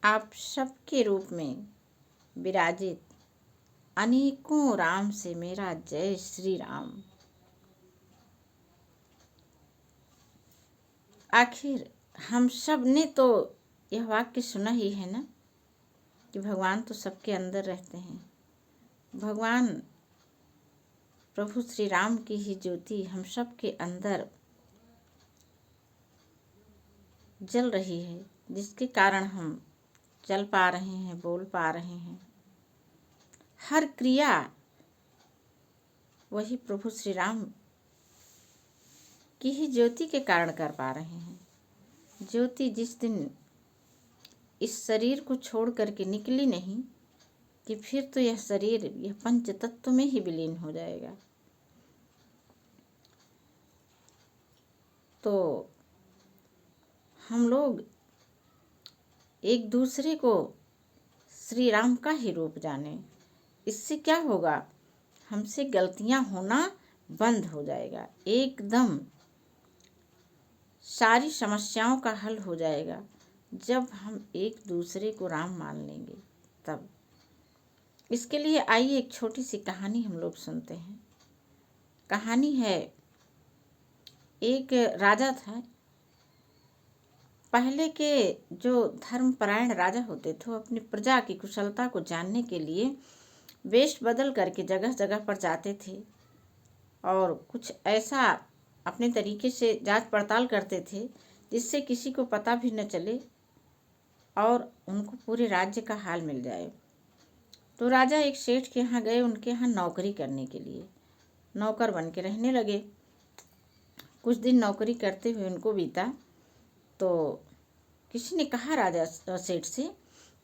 आप सबके रूप में विराजित अनेकों राम से मेरा जय श्री राम। आखिर हम सब ने तो यह वाक्य सुना ही है ना कि भगवान तो सबके अंदर रहते हैं। भगवान प्रभु श्री राम की ही ज्योति हम सब के अंदर जल रही है, जिसके कारण हम चल पा रहे हैं, बोल पा रहे हैं। हर क्रिया वही प्रभु श्री राम की ही ज्योति के कारण कर पा रहे हैं। ज्योति जिस दिन इस शरीर को छोड़ करके निकली नहीं कि फिर तो यह शरीर यह पंच तत्व में ही विलीन हो जाएगा। तो हम लोग एक दूसरे को श्री राम का ही रूप जाने। इससे क्या होगा, हमसे गलतियां होना बंद हो जाएगा, एकदम सारी समस्याओं का हल हो जाएगा जब हम एक दूसरे को राम मान लेंगे तब। इसके लिए आइए एक छोटी सी कहानी हम लोग सुनते हैं। कहानी है, एक राजा था। पहले के जो धर्मपरायण राजा होते थे वो अपनी प्रजा की कुशलता को जानने के लिए वेश बदल करके जगह जगह पर जाते थे और कुछ ऐसा अपने तरीके से जांच पड़ताल करते थे जिससे किसी को पता भी न चले और उनको पूरे राज्य का हाल मिल जाए। तो राजा एक सेठ के यहाँ गए, उनके यहाँ नौकरी करने के लिए। नौकर बन के रहने लगे। कुछ दिन नौकरी करते हुए उनको बीता तो किसी ने कहा राजा सेठ से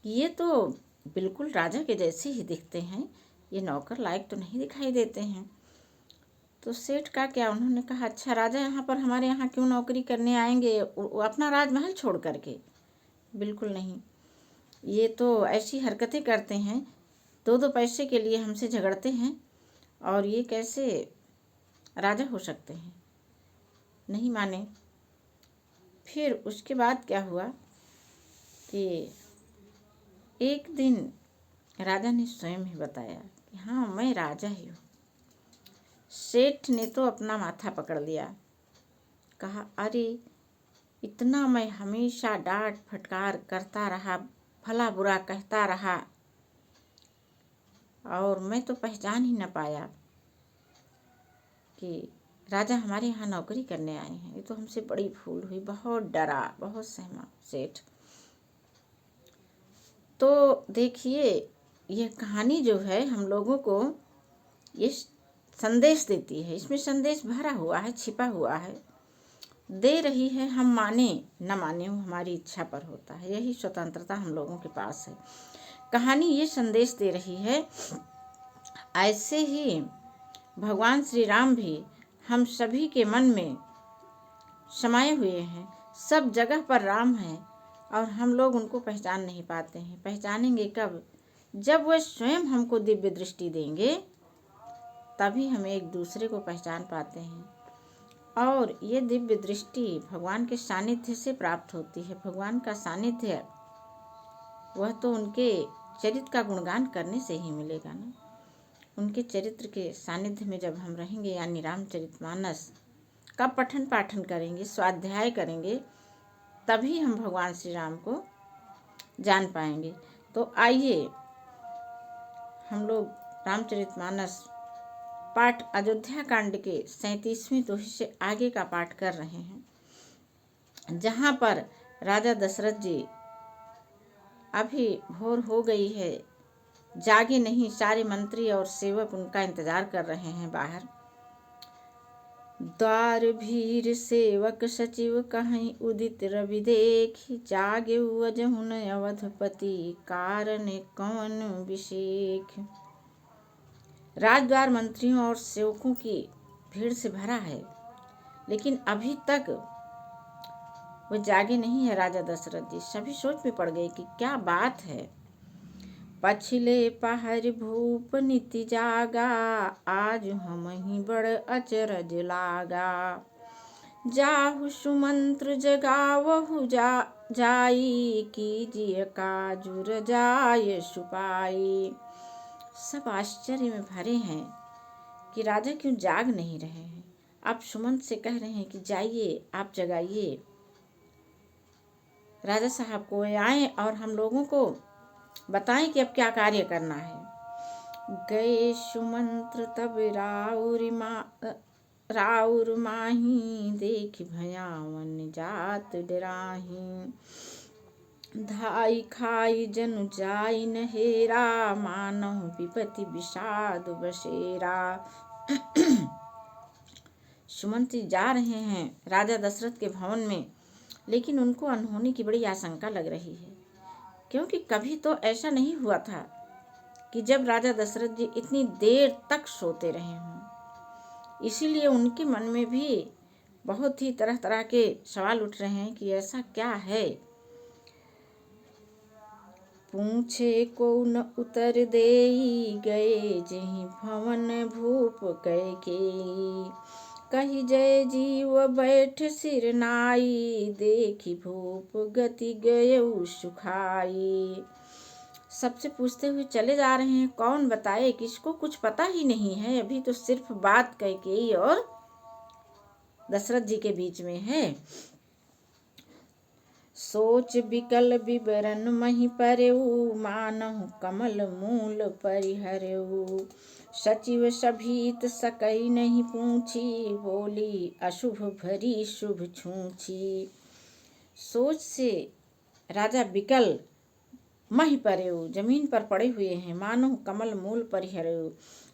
कि ये तो बिल्कुल राजा के जैसे ही दिखते हैं, ये नौकर लायक तो नहीं दिखाई देते हैं। तो सेठ का क्या, उन्होंने कहा अच्छा राजा यहाँ पर हमारे यहाँ क्यों नौकरी करने आएंगे अपना राजमहल छोड़ करके? बिल्कुल नहीं, ये तो ऐसी हरकतें करते हैं, दो दो पैसे के लिए हमसे झगड़ते हैं और ये कैसे राजा हो सकते हैं? नहीं माने। फिर उसके बाद क्या हुआ कि एक दिन राजा ने स्वयं ही बताया कि हाँ मैं राजा ही हूँ। सेठ ने तो अपना माथा पकड़ लिया, कहा अरे इतना मैं हमेशा डांट फटकार करता रहा, भला बुरा कहता रहा और मैं तो पहचान ही न पाया कि राजा हमारे यहाँ नौकरी करने आए हैं। ये तो हमसे बड़ी भूल हुई, बहुत डरा, बहुत सहमा सेठ। तो देखिए यह कहानी जो है हम लोगों को ये संदेश देती है, इसमें संदेश भरा हुआ है, छिपा हुआ है, दे रही है। हम माने न माने वो हमारी इच्छा पर होता है, यही स्वतंत्रता हम लोगों के पास है। कहानी ये संदेश दे रही है, ऐसे ही भगवान श्री राम भी हम सभी के मन में समाये हुए हैं। सब जगह पर राम है और हम लोग उनको पहचान नहीं पाते हैं। पहचानेंगे कब? जब वह स्वयं हमको दिव्य दृष्टि देंगे, तभी हम एक दूसरे को पहचान पाते हैं। और ये दिव्य दृष्टि भगवान के सानिध्य से प्राप्त होती है। भगवान का सानिध्य वह तो उनके चरित्र का गुणगान करने से ही मिलेगा ना। उनके चरित्र के सानिध्य में जब हम रहेंगे, यानी रामचरितमानस का पठन पाठन करेंगे, स्वाध्याय करेंगे, तभी हम भगवान श्री राम को जान पाएंगे। तो आइए हम लोग रामचरितमानस पाठ अयोध्या कांड के 37वें दोहे से आगे का पाठ कर रहे हैं, जहाँ पर राजा दशरथ जी, अभी भोर हो गई है, जागे नहीं, सारे मंत्री और सेवक उनका इंतजार कर रहे हैं बाहर। द्वार भीर सेवक सचिव कहीं उदित रवि देखी, जागे अजहुन अवधपति कारण कौन विशेख। राजद्वार मंत्रियों और सेवकों की भीड़ से भरा है, लेकिन अभी तक वो जागे नहीं है राजा दशरथ जी। सभी सोच में पड़ गए कि क्या बात है। पछिले पहर भूप नीति जागा, आज हम ही बड़ अचरज लागा। जाहु सुमंत्र जगावहु जाई, कीजिए काजुर जाय सुपाई। सब आश्चर्य में भरे हैं कि राजा क्यों जाग नहीं रहे हैं। आप सुमंत से कह रहे हैं कि जाइए, आप जगाइए राजा साहब को, आए और हम लोगों को बताएं कि अब क्या कार्य करना है। गए सुमंत्र तब राउर माही, देख भयावन जात डराही। धाई खाई जनु जाई नहेरा, मानहु विपति विषाद बसेरा। सुमंत जी जा रहे हैं राजा दशरथ के भवन में, लेकिन उनको अनहोनी की बड़ी आशंका लग रही है, क्योंकि कभी तो ऐसा नहीं हुआ था कि जब राजा दशरथ जी इतनी देर तक सोते रहे हों। इसीलिए उनके मन में भी बहुत ही तरह तरह के सवाल उठ रहे हैं कि ऐसा क्या है। पूछे को न उतर देई, गए जेहि भवन भूप कैकेयी। कही जय जीव बैठ सिर नाई, देखी भूप गति गयउ सुखाई। सबसे पूछते हुए चले जा रहे हैं, कौन बताए, किसको कुछ पता ही नहीं है। अभी तो सिर्फ बात कैकेयी और दशरथ जी के बीच में है। सोच विकल विवरण मही परेऊ, मानहु कमल मूल परिहरेऊ। सचिव सभीत सकई नहीं पूछी, बोली अशुभ भरी शुभ छूछी। सोच से राजा विकल मही परेऊ, जमीन पर पड़े हुए हैं। मानो कमल मूल परिहरेऊ,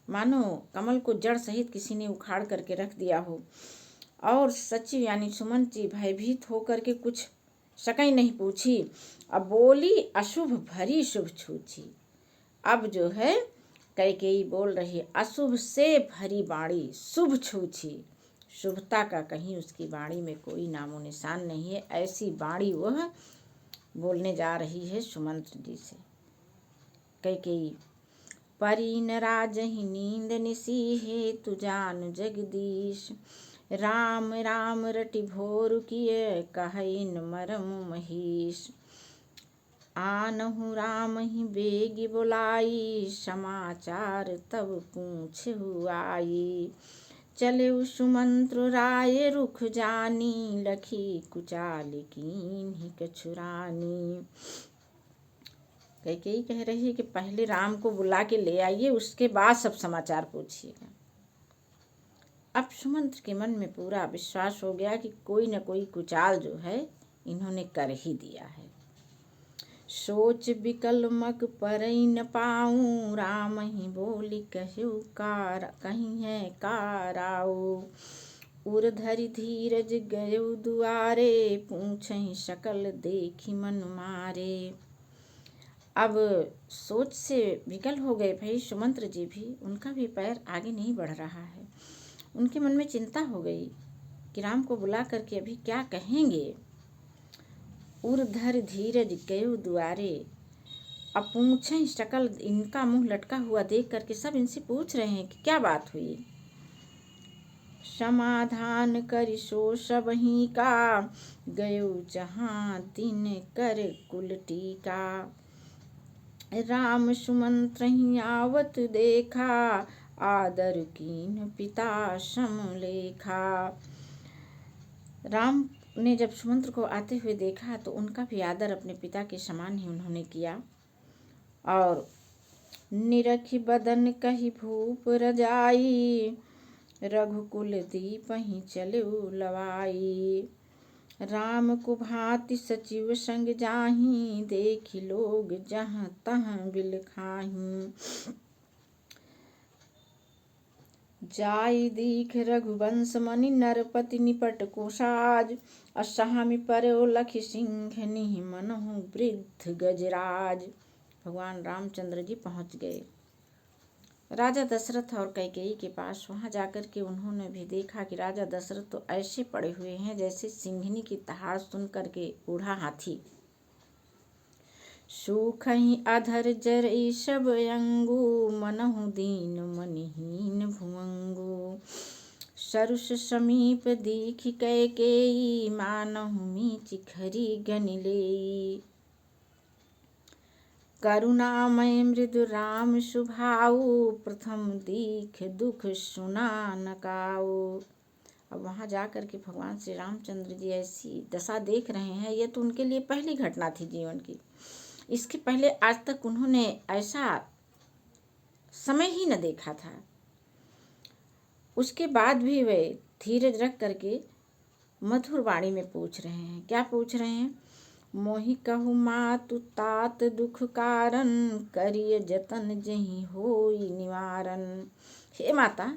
मानो कमल को जड़ सहित किसी ने उखाड़ करके रख दिया हो। और सचिव यानी सुमंत जी भयभीत होकर के कुछ सकई नहीं पूछी। अब बोली अशुभ भरी शुभ छूछी। अब जो है कैकेयी बोल रही, अशुभ से भरी बाणी शुभ छूछी। शुभता का कहीं उसकी बाणी में कोई नामो निशान नहीं है। ऐसी बाणी वह बोलने जा रही है सुमंत जी से। कैकेयी परीन राजहि नींद निसी, हेतु जानु जगदीश। राम राम रटि भोर किए, कहइन मरम महीश। आनहु राम ही बेगी बुलाई, समाचार तब पूछहु आई। चले सुमंत्र राय रुख जानी, लखी कुचाल कीन्ही कछुरानी। कैकेयी कह रही है कि पहले राम को बुला के ले आइए, उसके बाद सब समाचार पूछिएगा। अब सुमंत्र के मन में पूरा विश्वास हो गया कि कोई न कोई कुचाल जो है इन्होंने कर ही दिया है। सोच विकल मग परई न पाऊं, राम ही बोली कहु कार कहीं है काराऊ। उर धरि धीरज गयउ दुआरे, पूछहि सकल देखी मन मारे। अब सोच से विकल हो गए भाई सुमंत्र जी भी, उनका भी पैर आगे नहीं बढ़ रहा है। उनके मन में चिंता हो गई कि राम को बुला करके अभी क्या कहेंगे। उर धर धीरज गयो दुआरे, अब पूछें शकल, इनका मुंह लटका हुआ देख करके सब इनसे पूछ रहे हैं कि क्या बात हुई। समाधान करि सो सबही का, गयो जहाँ दिन कर कुल टीका। राम सुमंत्र ही आवत देखा, आदर कीन पिता समलेखा। राम ने जब सुमंत्र को आते हुए देखा तो उनका भी आदर अपने पिता के समान ही उन्होंने किया। और निरखी बदन कही भूप रजाई, रघुकुल दीप ही चले लवाई। राम को भांति सचिव संग जाही, देखी लोग जहाँ तहाँ बिल खाही। जाई दीख रघुवंश मनि, नरपति निपट को साज। असामी पर्यो लखि सिंह, मनहु वृद्ध गजराज। भगवान रामचंद्र जी पहुँच गए राजा दशरथ और कैकेयी के पास। वहाँ जाकर के उन्होंने भी देखा कि राजा दशरथ तो ऐसे पड़े हुए हैं जैसे सिंहनी की दहाड़ सुन करके बूढ़ा हाथी। सूखहि अधर जरई सब अंगु, मनहु दीन मनिहीन भुअंगु। सरुष समीप दीख कैकेयी, मानहु मीचि खरी गनि लेई। करुणामय मृदु राम सुभाऊ, प्रथम दीख दुख सुना न काऊ। अब वहाँ जा कर के भगवान श्री रामचंद्र जी ऐसी दशा देख रहे हैं। ये तो उनके लिए पहली घटना थी जीवन की। इसके पहले आज तक उन्होंने ऐसा समय ही न देखा था। उसके बाद भी वे धीरज रख करके मधुर वाणी में पूछ रहे हैं। क्या पूछ रहे हैं? मोहि कहु मातु तात दुख कारण, करिय जतन जहि होई निवारण। हे माता,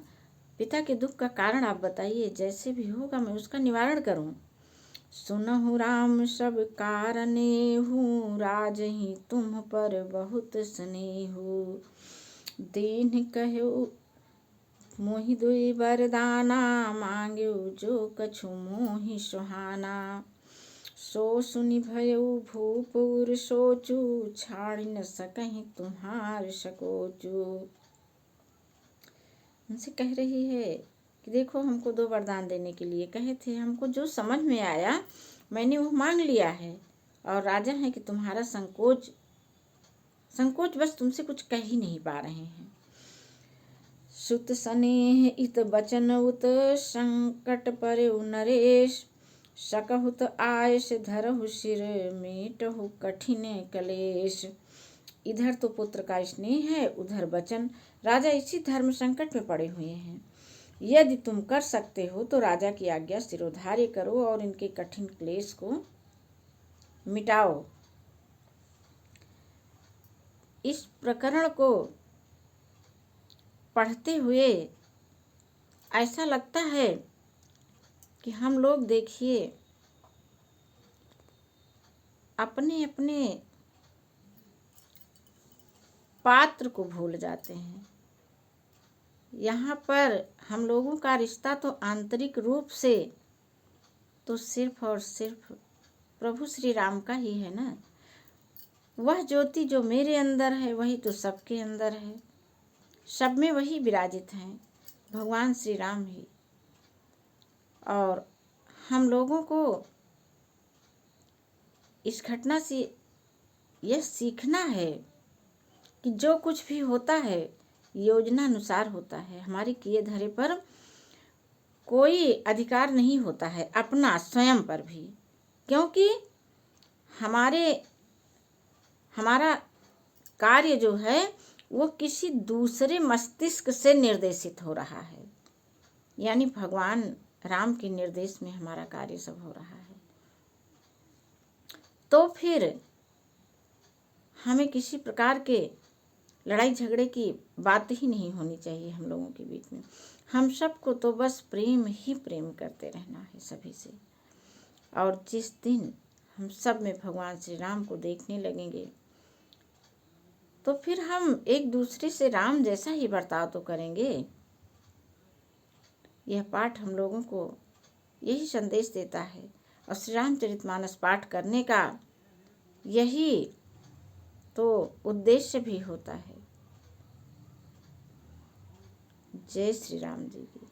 पिता के दुख का कारण आप बताइए, जैसे भी होगा मैं उसका निवारण करूं। सुनहु राम सब कारणेहु, राजहि तुम पर बहुत स्नेहु। दीन कहु मोहि दुई वरदाना, मांग्यो जो कछु मोहि सुहाना। सो सुनि भयउ भूपुर सोचु, छाड़ न सकहि तुम्हार सकोचु। उनसे कह रही है कि देखो, हमको 2 वरदान देने के लिए कहे थे, हमको जो समझ में आया मैंने वो मांग लिया है। और राजा है कि तुम्हारा संकोच बस तुमसे कुछ कह ही नहीं पा रहे हैं। सुत स्नेह इत बचन उत, संकट परउ नरेश। सकहुत आयस धरहु सिर, मेटहु कठिन कलेश। इधर तो पुत्र का स्नेह है, उधर वचन। राजा इसी धर्म संकट में पड़े हुए हैं। यदि तुम कर सकते हो तो राजा की आज्ञा सिरोधार्य करो और इनके कठिन क्लेश को मिटाओ। इस प्रकरण को पढ़ते हुए ऐसा लगता है कि हम लोग देखिए अपने अपने पात्र को भूल जाते हैं। यहाँ पर हम लोगों का रिश्ता तो आंतरिक रूप से तो सिर्फ और सिर्फ प्रभु श्री राम का ही है ना। वह ज्योति जो मेरे अंदर है वही तो सबके अंदर है। सब में वही विराजित हैं, भगवान श्री राम ही। और हम लोगों को इस घटना से यह सीखना है कि जो कुछ भी होता है योजना अनुसार होता है। हमारे किए धरे पर कोई अधिकार नहीं होता है अपना स्वयं पर भी, क्योंकि हमारा कार्य जो है वो किसी दूसरे मस्तिष्क से निर्देशित हो रहा है। यानी भगवान राम के निर्देश में हमारा कार्य सब हो रहा है। तो फिर हमें किसी प्रकार के लड़ाई झगड़े की बात ही नहीं होनी चाहिए हम लोगों के बीच में। हम सबको तो बस प्रेम ही प्रेम करते रहना है सभी से। और जिस दिन हम सब में भगवान श्री राम को देखने लगेंगे तो फिर हम एक दूसरे से राम जैसा ही बर्ताव तो करेंगे। यह पाठ हम लोगों को यही संदेश देता है और श्री रामचरितमानस पाठ करने का यही तो उद्देश्य भी होता है। जय श्री राम जी की।